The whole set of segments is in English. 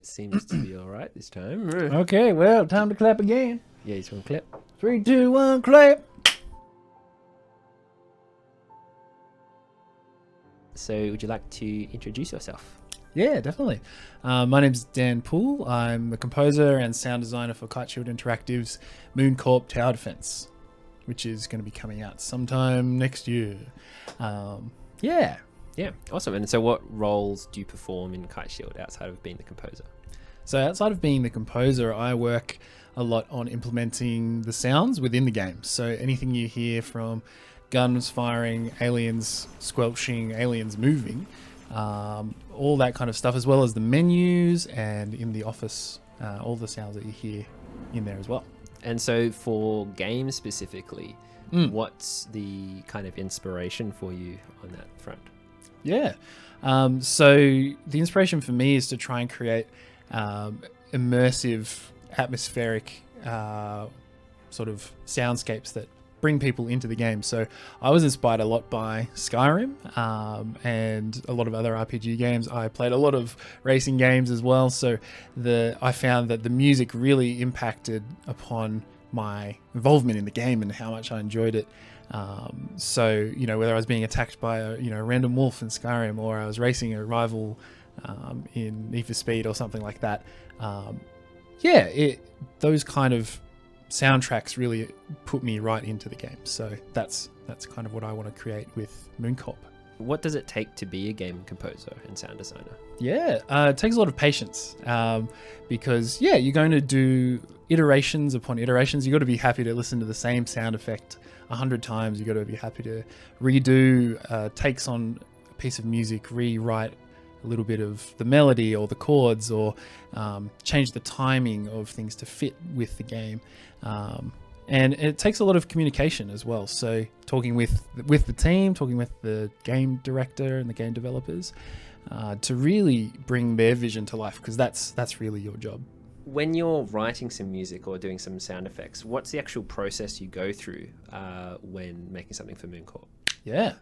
Seems to be all right this time. Okay, well, time to clap again. Yeah, you just want to clap. 3, 2, 1, clap. So, would you like to introduce yourself? Yeah, definitely. My name's Dan Poole. I'm the composer and sound designer for Kite Shield Interactive's Moon Corp Tower Defense, which is going to be coming out sometime next year. Yeah. Yeah, awesome. And so, what roles do you perform in Kite Shield outside of being the composer? So outside of being the composer, I work a lot on implementing the sounds within the game. So anything you hear from guns firing, aliens squelching, aliens moving, all that kind of stuff, as well as the menus and in the office, all the sounds that you hear in there as well. And so, for games specifically, what's the kind of inspiration for you on that front? Yeah. So the inspiration for me is to try and create immersive, atmospheric sort of soundscapes that bring people into the game. So I was inspired a lot by Skyrim and a lot of other RPG games. I played a lot of racing games as well. So I found that the music really impacted upon my involvement in the game and how much I enjoyed it. So, whether I was being attacked by a random wolf in Skyrim, or I was racing a rival in Need for Speed or something like that. Those kind of soundtracks really put me right into the game. So that's kind of what I want to create with Moon Corp. What does it take to be a game composer and sound designer? Yeah, it takes a lot of patience because, you're going to do iterations upon iterations. You've got to be happy to listen to the same sound effect 100 times. You've got to be happy to redo takes on a piece of music, rewrite a little bit of the melody or the chords, or change the timing of things to fit with the game. And it takes a lot of communication as well. So talking with the team, talking with the game director and the game developers to really bring their vision to life, because that's really your job. When you're writing some music or doing some sound effects, what's the actual process you go through when making something for Moon Corp? Yeah,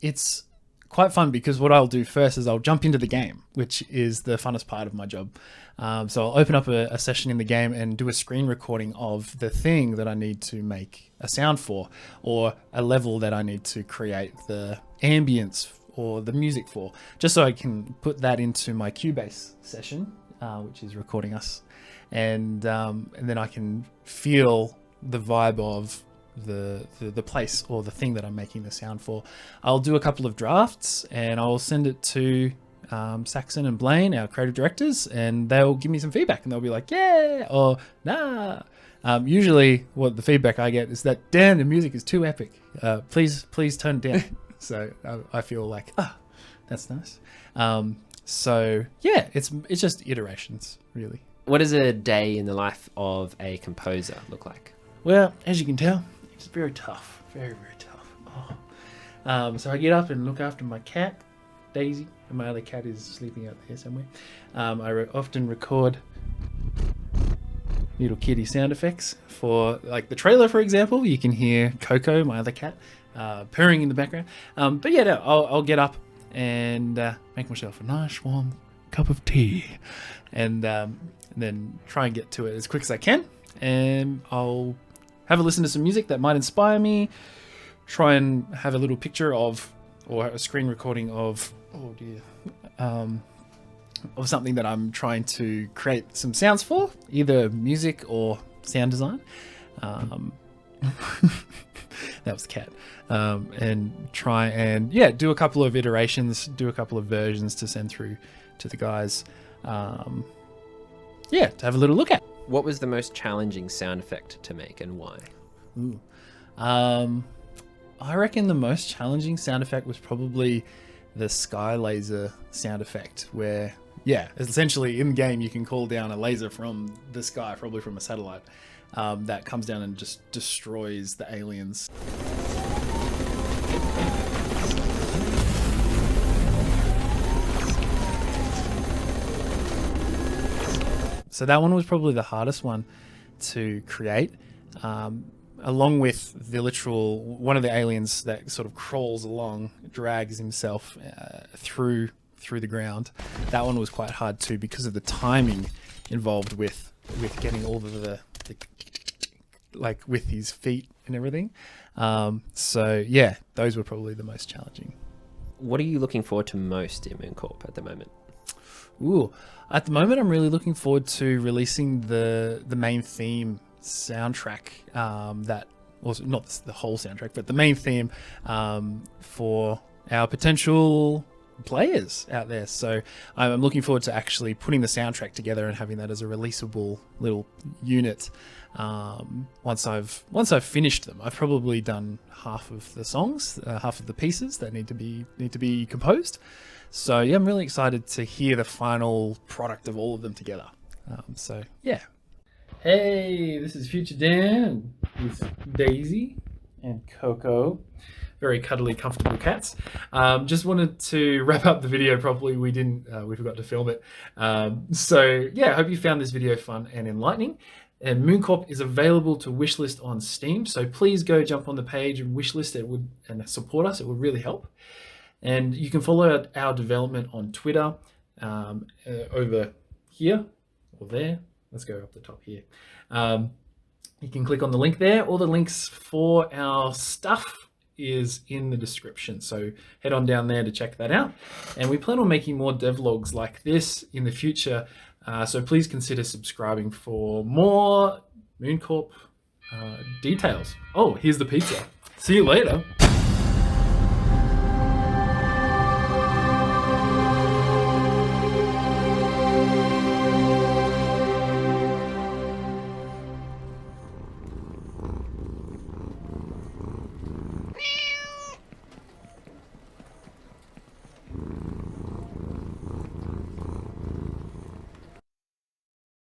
it's quite fun, because what I'll do first is I'll jump into the game, which is the funnest part of my job. So I'll open up a session in the game and do a screen recording of the thing that I need to make a sound for, or a level that I need to create the ambience or the music for, just so I can put that into my Cubase session, which is recording us. And then I can feel the vibe of the place or the thing that I'm making the sound for. I'll do a couple of drafts and I'll send it to Saxon and Blaine, our creative directors, and they'll give me some feedback, and they'll be like, yeah, or nah. Usually what the feedback I get is that, Dan, the music is too epic. Please tone it down. So I feel like, that's nice. It's just iterations, really. What does a day in the life of a composer look like? Well, as you can tell, it's very tough. Very, very tough. So I get up and look after my cat, Daisy, and my other cat is sleeping out there somewhere. I often record little kitty sound effects for, like, the trailer, for example. You can hear Coco, my other cat, purring in the background. I'll get up and make myself a nice warm cup of tea, and then try and get to it as quick as I can. And I'll have a listen to some music that might inspire me, try and have a little picture of, or a screen recording of, of something that I'm trying to create some sounds for, either music or sound design. That was the cat. And try and, do a couple of iterations, do a couple of versions to send through to the guys. To have a little look at. What was the most challenging sound effect to make, and why? I reckon the most challenging sound effect was probably the sky laser sound effect, where, essentially in game you can call down a laser from the sky, probably from a satellite, that comes down and just destroys the aliens. So that one was probably the hardest one to create, along with the literal, one of the aliens that sort of crawls along, drags himself through through the ground. That one was quite hard too because of the timing involved with getting all of the like with his feet and everything. So yeah, those were probably the most challenging. What are you looking forward to most in Moon Corp at the moment? Ooh, at the moment, I'm really looking forward to releasing the main theme soundtrack. That was not the whole soundtrack, but the main theme for our potential players out there. So I'm looking forward to actually putting the soundtrack together and having that as a releasable little unit. Once I've finished them, I've probably done half of the songs, half of the pieces that need to be composed. So yeah, I'm really excited to hear the final product of all of them together. So yeah. Hey, this is Future Dan with Daisy and Coco. Very cuddly, comfortable cats. Just wanted to wrap up the video properly. We forgot to film it. So yeah, I hope you found this video fun and enlightening. And Moon Corp is available to wishlist on Steam. So please go jump on the page and wishlist it and support us. It would really help. And you can follow our development on Twitter over here or there. Let's go up the top here. You can click on the link there. All the links for our stuff is in the description. So head on down there to check that out. And we plan on making more devlogs like this in the future. So please consider subscribing for more Moon Corp details. Oh, here's the pizza. See you later.